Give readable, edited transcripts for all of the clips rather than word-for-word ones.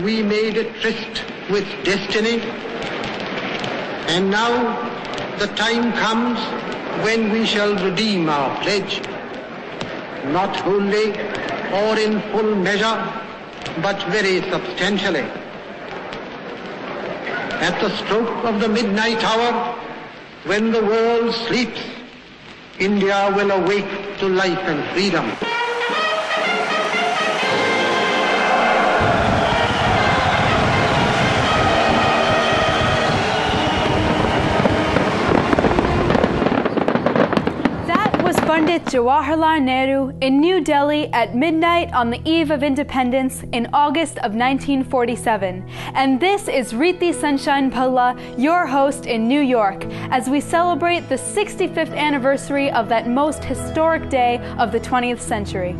we made a tryst with destiny, and now the time comes when we shall redeem our pledge, not wholly or in full measure, but very substantially. At the stroke of the midnight hour, when the world sleeps, India will awake to life and freedom. Pandit Jawaharlal Nehru in New Delhi at midnight on the eve of independence in August of 1947. And this is Riti Sunshine Bhalla, your host in New York, as we celebrate the 65th anniversary of that most historic day of the 20th century.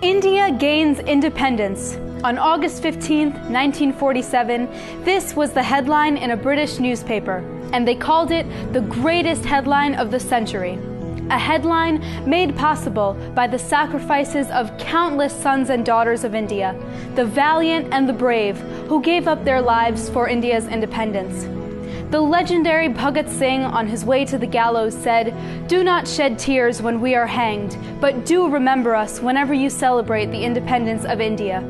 India gains independence. On August 15, 1947, this was the headline in a British newspaper, and they called it the greatest headline of the century. A headline made possible by the sacrifices of countless sons and daughters of India, the valiant and the brave who gave up their lives for India's independence. The legendary Bhagat Singh, on his way to the gallows, said, "Do not shed tears when we are hanged, but do remember us whenever you celebrate the independence of India."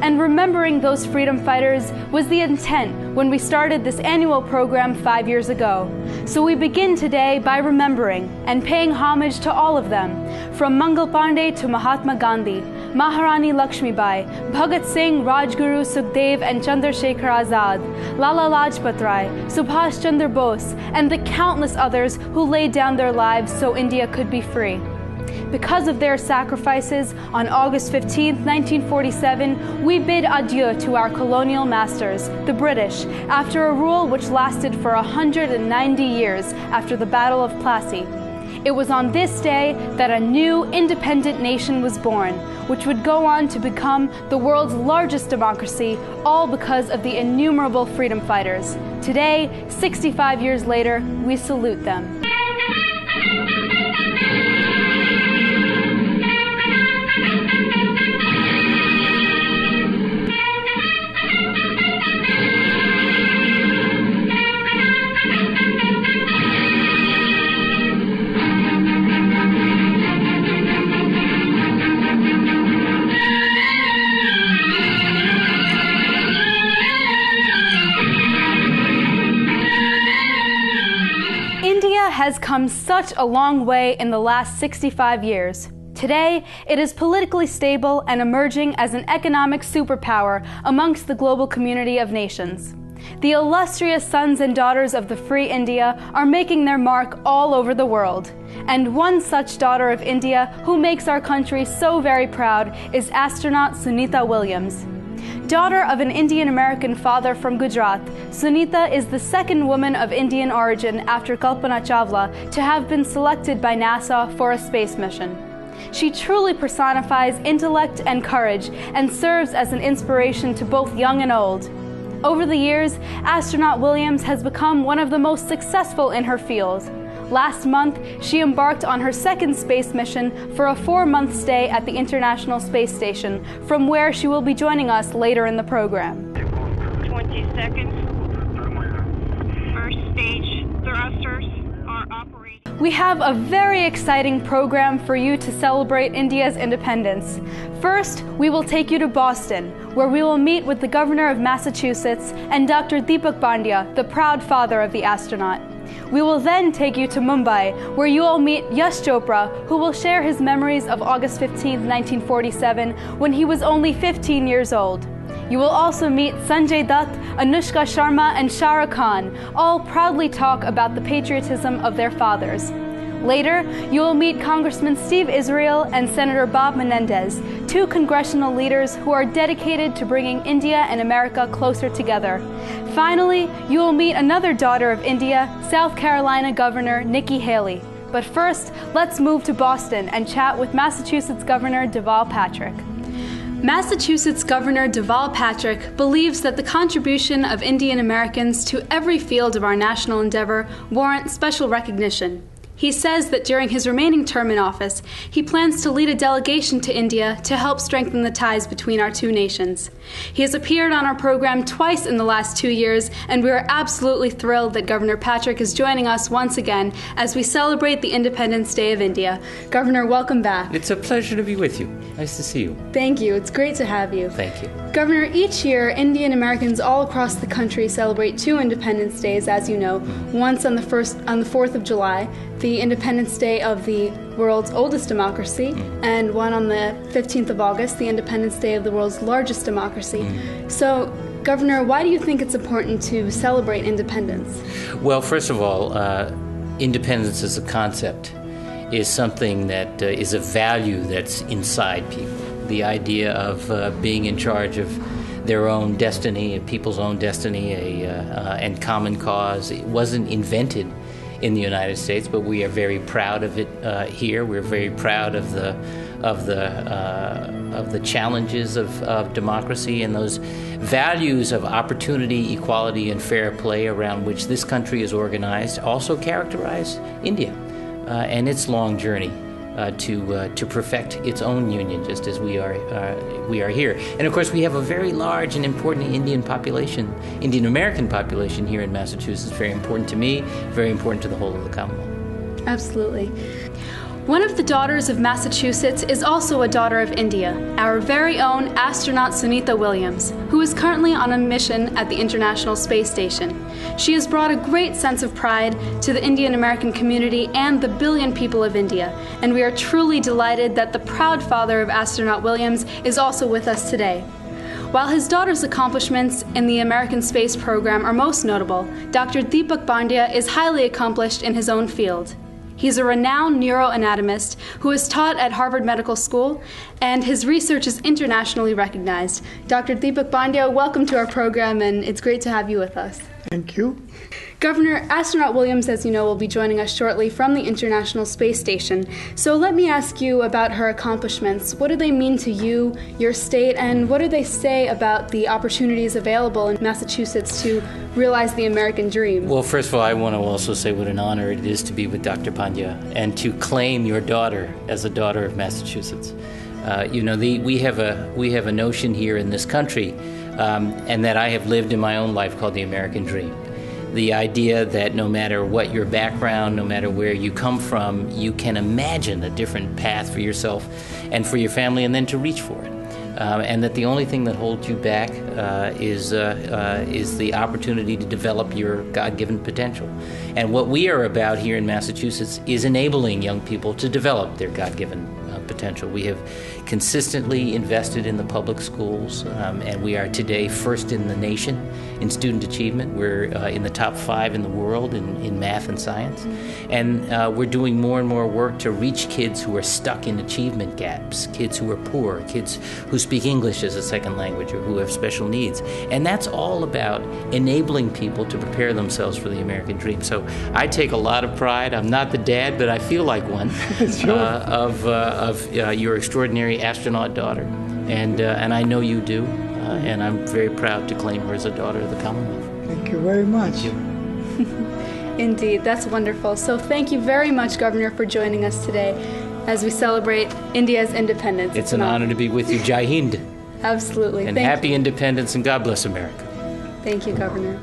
And remembering those freedom fighters was the intent when we started this annual program 5 years ago. So we begin today by remembering and paying homage to all of them, from Mangal Pandey to Mahatma Gandhi, Maharani Lakshmibai, Bhagat Singh, Rajguru, Sukhdev and Chandrasekhar Azad, Lala Lajpat Rai, Subhash Chandra Bose, and the countless others who laid down their lives so India could be free. Because of their sacrifices, on August 15, 1947, we bid adieu to our colonial masters, the British, after a rule which lasted for 190 years after the Battle of Plassey. It was on this day that a new independent nation was born, which would go on to become the world's largest democracy, all because of the innumerable freedom fighters. Today, 65 years later, we salute them. Has come such a long way in the last 65 years. Today, it is politically stable and emerging as an economic superpower amongst the global community of nations. The illustrious sons and daughters of the free India are making their mark all over the world. And one such daughter of India who makes our country so very proud is astronaut Sunita Williams. Daughter of an Indian-American father from Gujarat, Sunita is the second woman of Indian origin after Kalpana Chawla to have been selected by NASA for a space mission. She truly personifies intellect and courage and serves as an inspiration to both young and old. Over the years, astronaut Williams has become one of the most successful in her field. Last month, she embarked on her second space mission for a 4-month stay at the International Space Station, from where she will be joining us later in the program. 20 seconds. First stage thrusters are operating. We have a very exciting program for you to celebrate India's independence. First, we will take you to Boston, where we will meet with the Governor of Massachusetts and Dr. Deepak Pandya, the proud father of the astronaut. We will then take you to Mumbai, where you will meet Yash Chopra, who will share his memories of August 15, 1947, when he was only 15 years old. You will also meet Sanjay Dutt, Anushka Sharma, and Shah Rukh Khan, all proudly talk about the patriotism of their fathers. Later, you will meet Congressman Steve Israel and Senator Bob Menendez, two congressional leaders who are dedicated to bringing India and America closer together. Finally, you will meet another daughter of India, South Carolina Governor Nikki Haley. But first, let's move to Boston and chat with Massachusetts Governor Deval Patrick. Massachusetts Governor Deval Patrick believes that the contribution of Indian Americans to every field of our national endeavor warrants special recognition. He says that during his remaining term in office, he plans to lead a delegation to India to help strengthen the ties between our two nations. He has appeared on our program twice in the last 2 years, and we are absolutely thrilled that Governor Patrick is joining us once again as we celebrate the Independence Day of India. Governor, welcome back. It's a pleasure to be with you. Nice to see you. Thank you. It's great to have you. Thank you. Governor, each year, Indian Americans all across the country celebrate two Independence Days, as you know. Once on the 4th of July, the Independence Day of the world's oldest democracy, and one on the 15th of August, the Independence Day of the world's largest democracy. So, Governor, why do you think it's important to celebrate independence? Well, first of all, independence as a concept is something that is a value that's inside people. The idea of being in charge of their own destiny, people's own destiny, and common cause. It wasn't invented in the United States, but we are very proud of it here. We're very proud of the challenges of democracy and those values of opportunity, equality, and fair play around which this country is organized also characterize India and its long journey to perfect its own union, just as we are here. And of course, we have a very large and important Indian American population here in Massachusetts. Very important to me, very important to the whole of the Commonwealth. Absolutely. One of the daughters of Massachusetts is also a daughter of India, our very own astronaut Sunita Williams, who is currently on a mission at the International Space Station. She has brought a great sense of pride to the Indian American community and the billion people of India, and we are truly delighted that the proud father of astronaut Williams is also with us today. While his daughter's accomplishments in the American space program are most notable, Dr. Deepak Bandia is highly accomplished in his own field. He's a renowned neuroanatomist who has taught at Harvard Medical School, and his research is internationally recognized. Dr. Deepak Bandia, welcome to our program, and it's great to have you with us. Thank you. Governor, astronaut Williams, as you know, will be joining us shortly from the International Space Station. So let me ask you about her accomplishments. What do they mean to you, your state, and what do they say about the opportunities available in Massachusetts to realize the American dream? Well, first of all, I want to also say what an honor it is to be with Dr. Pandya and to claim your daughter as a daughter of Massachusetts. We have a notion here in this country, and that I have lived in my own life, called the American dream. The idea that no matter what your background, no matter where you come from, you can imagine a different path for yourself and for your family, and then to reach for it. And that the only thing that holds you back is the opportunity to develop your God-given potential. And what we are about here in Massachusetts is enabling young people to develop their God-given potential. We have consistently invested in the public schools, and we are today first in the nation in student achievement. We're in the top 5 in the world in math and science. And we're doing more and more work to reach kids who are stuck in achievement gaps, kids who are poor, kids who speak English as a second language or who have special needs. And that's all about enabling people to prepare themselves for the American dream. So I take a lot of pride. I'm not the dad, but I feel like one of your extraordinary astronaut daughter, and I know you do, and I'm very proud to claim her as a daughter of the Commonwealth. Thank you very much. Thank you. Indeed, that's wonderful. So thank you very much, Governor, for joining us today as we celebrate India's independence. It's an honor to be with you. Jai Hind. Absolutely. And happy independence, and God bless America. Thank you, Governor.